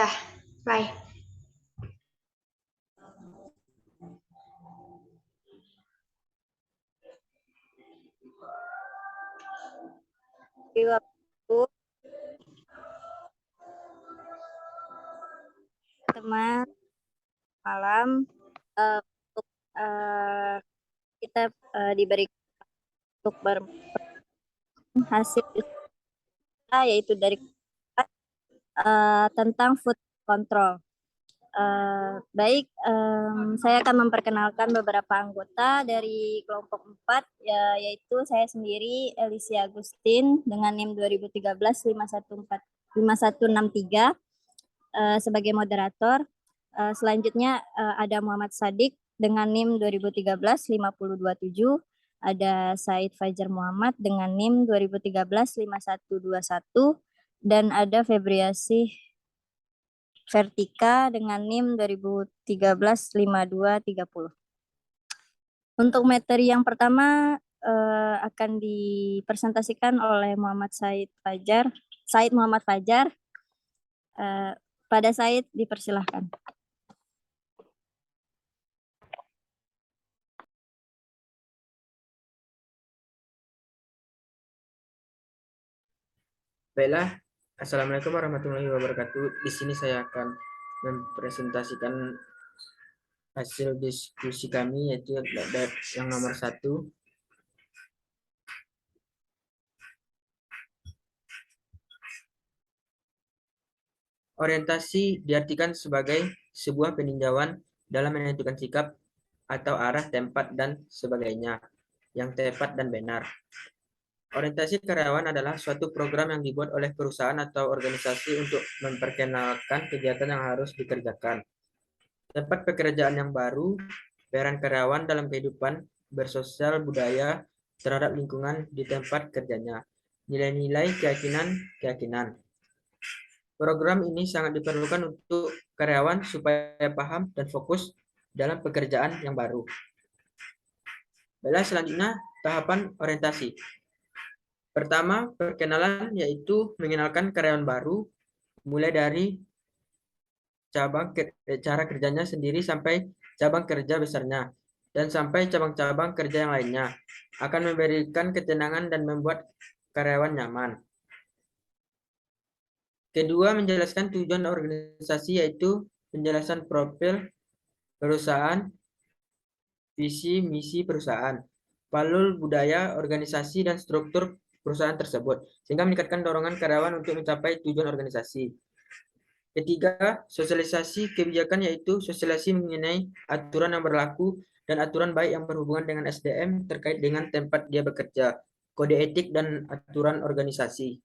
Dah, bye. Teman malam untuk kita diberi untuk hasil yaitu dari tentang food control. Baik, saya akan memperkenalkan beberapa anggota dari kelompok 4, yaitu saya sendiri, Elisia Agustin, dengan NIM 2013-5163 sebagai moderator. Selanjutnya ada Muhammad Sadik dengan NIM 2013-5027, ada Said Fajar Muhammad dengan NIM 2013-5121, dan ada Febriasih Vertika dengan NIM 2013-5230. Untuk materi yang pertama akan dipresentasikan oleh Said Muhammad Fajar. Pada Said dipersilahkan. Baiklah, Assalamualaikum warahmatullahi wabarakatuh. Di sini saya akan mempresentasikan hasil diskusi kami, yaitu yang nomor 1. Orientasi diartikan sebagai sebuah peninjauan dalam menentukan sikap atau arah, tempat, dan sebagainya yang tepat dan benar. Orientasi karyawan adalah suatu program yang dibuat oleh perusahaan atau organisasi untuk memperkenalkan kegiatan yang harus dikerjakan, tempat pekerjaan yang baru, peran karyawan dalam kehidupan bersosial budaya terhadap lingkungan di tempat kerjanya, nilai-nilai, keyakinan. Program ini sangat diperlukan untuk karyawan supaya paham dan fokus dalam pekerjaan yang baru. Baiklah, selanjutnya tahapan orientasi. Pertama, perkenalan, yaitu mengenalkan karyawan baru, mulai dari cara kerjanya sendiri sampai cabang kerja besarnya, dan sampai cabang-cabang kerja yang lainnya, akan memberikan ketenangan dan membuat karyawan nyaman. Kedua, menjelaskan tujuan organisasi, yaitu penjelasan profil perusahaan, visi misi perusahaan, value budaya organisasi, dan struktur perusahaan tersebut, sehingga meningkatkan dorongan karyawan untuk mencapai tujuan organisasi. Ketiga, sosialisasi kebijakan, yaitu sosialisasi mengenai aturan yang berlaku dan aturan baik yang berhubungan dengan SDM terkait dengan tempat dia bekerja, kode etik, dan aturan organisasi.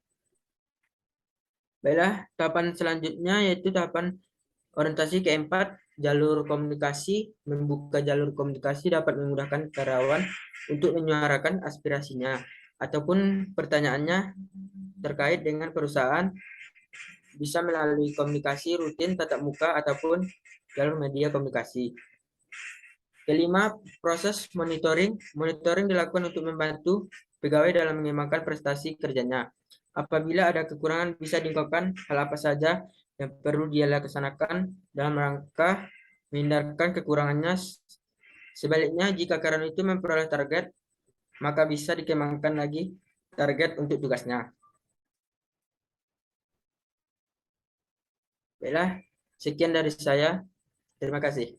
Baiklah, tahapan selanjutnya yaitu tahapan orientasi keempat, jalur komunikasi. Membuka jalur komunikasi dapat memudahkan karyawan untuk menyuarakan aspirasinya ataupun pertanyaannya terkait dengan perusahaan, bisa melalui komunikasi rutin tatap muka ataupun jalur media komunikasi. Kelima, proses monitoring. Monitoring dilakukan untuk membantu pegawai dalam mengembangkan prestasi kerjanya. Apabila ada kekurangan, bisa diungkapkan hal apa saja yang perlu dia laksanakan dalam rangka menghindarkan kekurangannya. Sebaliknya, jika karyawan itu memperoleh target, maka bisa dikembangkan lagi target untuk tugasnya. Baiklah, sekian dari saya. Terima kasih.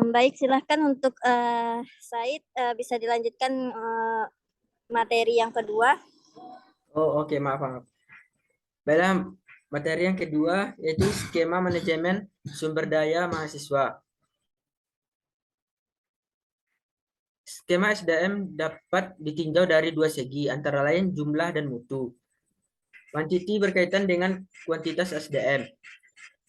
Baik, silahkan untuk Said bisa dilanjutkan materi yang kedua. Oh, oke, maaf. Baiklah, materi yang kedua yaitu skema manajemen sumber daya mahasiswa. Skema SDM dapat ditinjau dari dua segi, antara lain jumlah dan mutu. Quantity berkaitan dengan kuantitas SDM.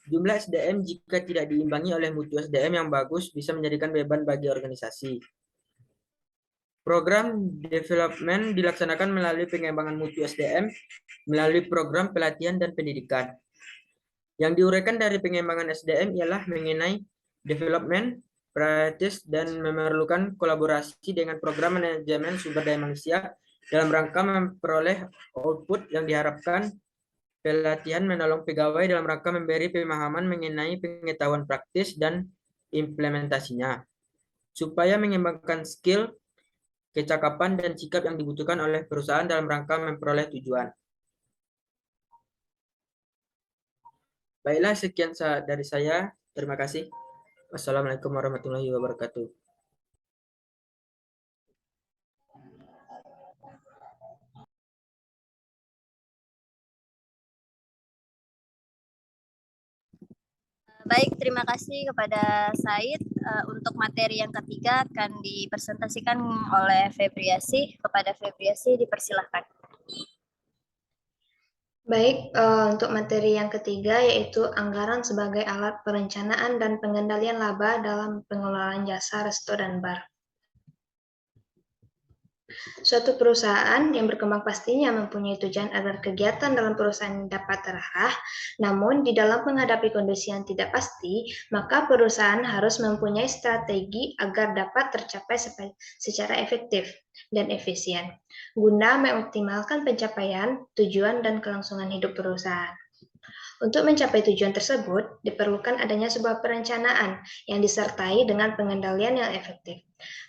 Jumlah SDM jika tidak diimbangi oleh mutu SDM yang bagus bisa menjadikan beban bagi organisasi. Program development dilaksanakan melalui pengembangan mutu SDM melalui program pelatihan dan pendidikan. Yang diuraikan dari pengembangan SDM ialah mengenai development, prioritas dan memerlukan kolaborasi dengan program manajemen sumber daya manusia dalam rangka memperoleh output yang diharapkan. Pelatihan menolong pegawai dalam rangka memberi pemahaman mengenai pengetahuan praktis dan implementasinya, supaya mengembangkan skill, kecakapan, dan sikap yang dibutuhkan oleh perusahaan dalam rangka memperoleh tujuan. Baiklah, sekian dari saya. Terima kasih. Wassalamualaikum warahmatullahi wabarakatuh. Baik, terima kasih kepada Said. Untuk materi yang ketiga akan dipresentasikan oleh Febriasi. Kepada Febriasi dipersilahkan. Baik, untuk materi yang ketiga yaitu anggaran sebagai alat perencanaan dan pengendalian laba dalam pengelolaan jasa resto dan bar. Suatu perusahaan yang berkembang pastinya mempunyai tujuan agar kegiatan dalam perusahaan dapat terarah, namun di dalam menghadapi kondisi yang tidak pasti, maka perusahaan harus mempunyai strategi agar dapat tercapai secara efektif dan efisien, guna mengoptimalkan pencapaian tujuan dan kelangsungan hidup perusahaan. Untuk mencapai tujuan tersebut, diperlukan adanya sebuah perencanaan yang disertai dengan pengendalian yang efektif.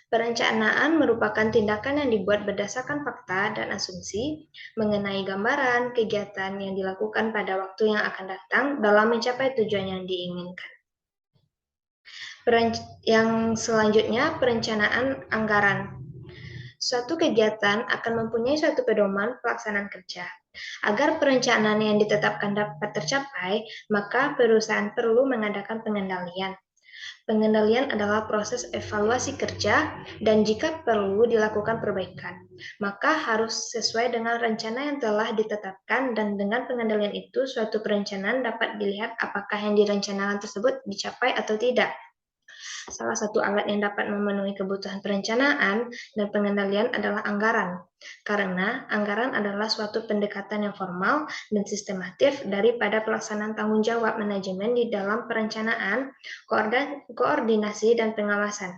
Perencanaan merupakan tindakan yang dibuat berdasarkan fakta dan asumsi mengenai gambaran kegiatan yang dilakukan pada waktu yang akan datang dalam mencapai tujuan yang diinginkan. Yang selanjutnya, perencanaan anggaran. Suatu kegiatan akan mempunyai suatu pedoman pelaksanaan kerja. Agar perencanaan yang ditetapkan dapat tercapai, maka perusahaan perlu mengadakan pengendalian. Pengendalian adalah proses evaluasi kerja dan jika perlu dilakukan perbaikan, maka harus sesuai dengan rencana yang telah ditetapkan dan dengan pengendalian itu suatu perencanaan dapat dilihat apakah yang direncanakan tersebut dicapai atau tidak. Salah satu alat yang dapat memenuhi kebutuhan perencanaan dan pengendalian adalah anggaran, karena anggaran adalah suatu pendekatan yang formal dan sistematif daripada pelaksanaan tanggung jawab manajemen di dalam perencanaan, koordinasi, dan pengawasan.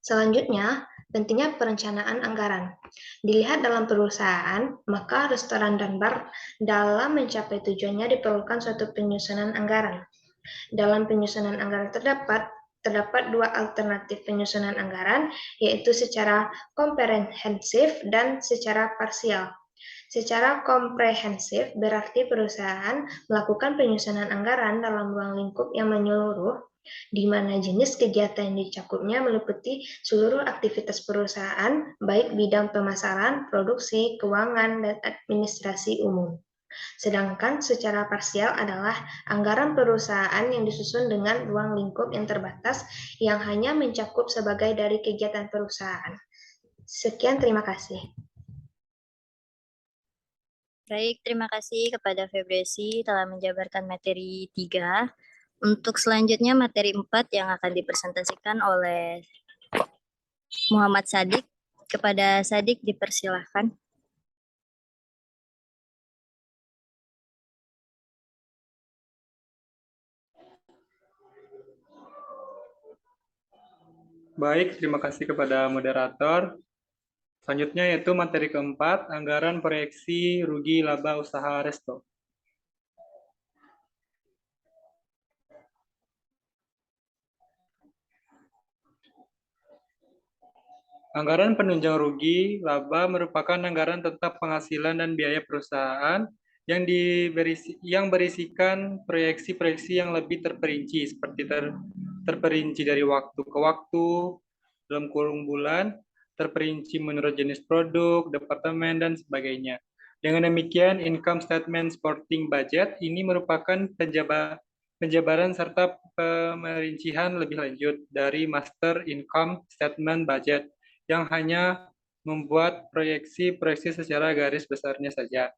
Selanjutnya, pentingnya perencanaan anggaran. Dilihat dalam perusahaan, maka restoran dan bar dalam mencapai tujuannya diperlukan suatu penyusunan anggaran. Dalam penyusunan anggaran terdapat dua alternatif penyusunan anggaran, yaitu secara komprehensif dan secara parsial. Secara komprehensif berarti perusahaan melakukan penyusunan anggaran dalam ruang lingkup yang menyeluruh, di mana jenis kegiatan yang dicakupnya meliputi seluruh aktivitas perusahaan, baik bidang pemasaran, produksi, keuangan, dan administrasi umum. Sedangkan secara parsial adalah anggaran perusahaan yang disusun dengan ruang lingkup yang terbatas yang hanya mencakup sebagai dari kegiatan perusahaan. Sekian, terima kasih. Baik, terima kasih kepada Febriasi telah menjabarkan materi 3. Untuk selanjutnya materi 4 yang akan dipresentasikan oleh Muhammad Sadik. Kepada Sadik dipersilahkan. Baik, terima kasih kepada moderator. Selanjutnya yaitu materi keempat, anggaran proyeksi rugi laba usaha resto. Anggaran penunjang rugi laba merupakan anggaran tentang penghasilan dan biaya perusahaan yang berisikan proyeksi-proyeksi yang lebih terperinci, seperti terperinci dari waktu ke waktu, dalam kurung bulan, terperinci menurut jenis produk, departemen, dan sebagainya. Dengan demikian, income statement supporting budget ini merupakan penjabaran serta pemerincian lebih lanjut dari master income statement budget yang hanya membuat proyeksi-proyeksi secara garis besarnya saja.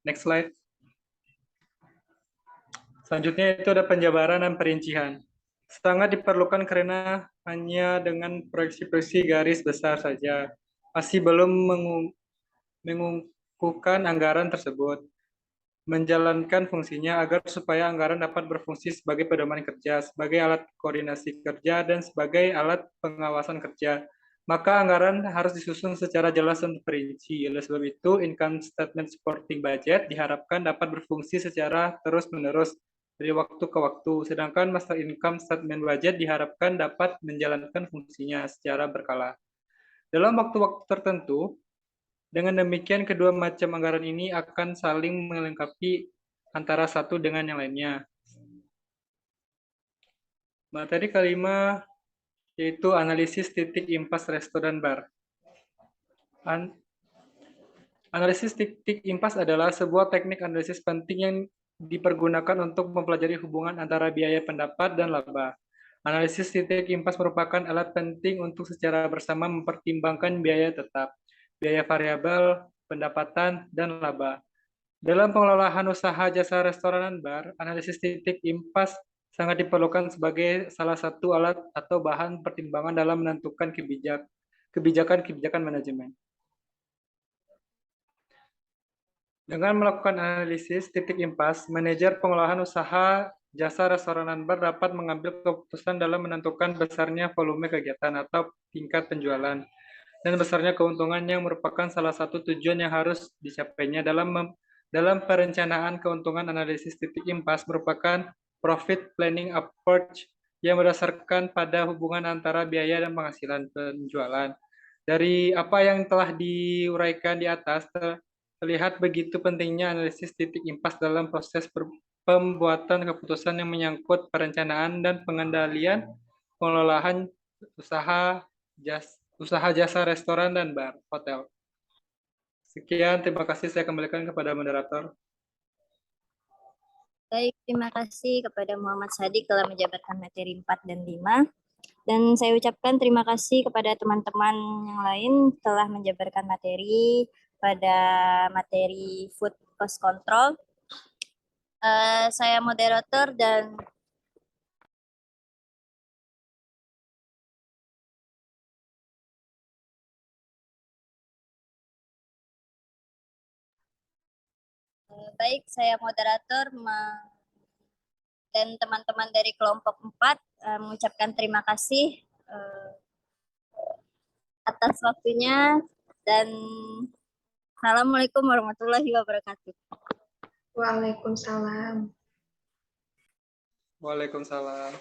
Next slide. Selanjutnya itu ada penjabaran dan perincian. Sangat diperlukan karena hanya dengan proyeksi-proyeksi garis besar saja masih belum mengukuhkan anggaran tersebut. menjalankan fungsinya agar supaya anggaran dapat berfungsi sebagai pedoman kerja, sebagai alat koordinasi kerja, dan sebagai alat pengawasan kerja. Maka anggaran harus disusun secara jelas dan terperinci. Oleh sebab itu, income statement supporting budget diharapkan dapat berfungsi secara terus-menerus dari waktu ke waktu, sedangkan master income statement budget diharapkan dapat menjalankan fungsinya secara berkala. Dalam waktu-waktu tertentu, dengan demikian, kedua macam anggaran ini akan saling melengkapi antara satu dengan yang lainnya. Materi kelima yaitu analisis titik impas restoran bar. Analisis titik impas adalah sebuah teknik analisis penting yang dipergunakan untuk mempelajari hubungan antara biaya pendapat dan laba. Analisis titik impas merupakan alat penting untuk secara bersama mempertimbangkan biaya tetap, biaya variabel, pendapatan, dan laba. Dalam pengelolaan usaha jasa restoran dan bar, analisis titik impas sangat diperlukan sebagai salah satu alat atau bahan pertimbangan dalam menentukan kebijakan manajemen. Dengan melakukan analisis titik impas, manajer pengelolaan usaha jasa restoran dan bar dapat mengambil keputusan dalam menentukan besarnya volume kegiatan atau tingkat penjualan dan besarnya keuntungan yang merupakan salah satu tujuan yang harus dicapainya dalam perencanaan keuntungan. Analisis titik impas merupakan profit planning approach yang berdasarkan pada hubungan antara biaya dan penghasilan penjualan. Dari apa yang telah diuraikan di atas, terlihat begitu pentingnya analisis titik impas dalam proses pembuatan keputusan yang menyangkut perencanaan dan pengendalian pengelolaan usaha jasa restoran dan bar, hotel. Sekian, terima kasih. Saya kembalikan kepada moderator. Baik, terima kasih kepada Muhammad Shadiq telah menjabarkan materi 4 dan 5. Dan saya ucapkan terima kasih kepada teman-teman yang lain telah menjabarkan materi pada materi food cost control. Saya moderator dan baik, saya moderator dan teman-teman dari kelompok 4 mengucapkan terima kasih atas waktunya dan Assalamualaikum warahmatullahi wabarakatuh. Waalaikumsalam. Waalaikumsalam.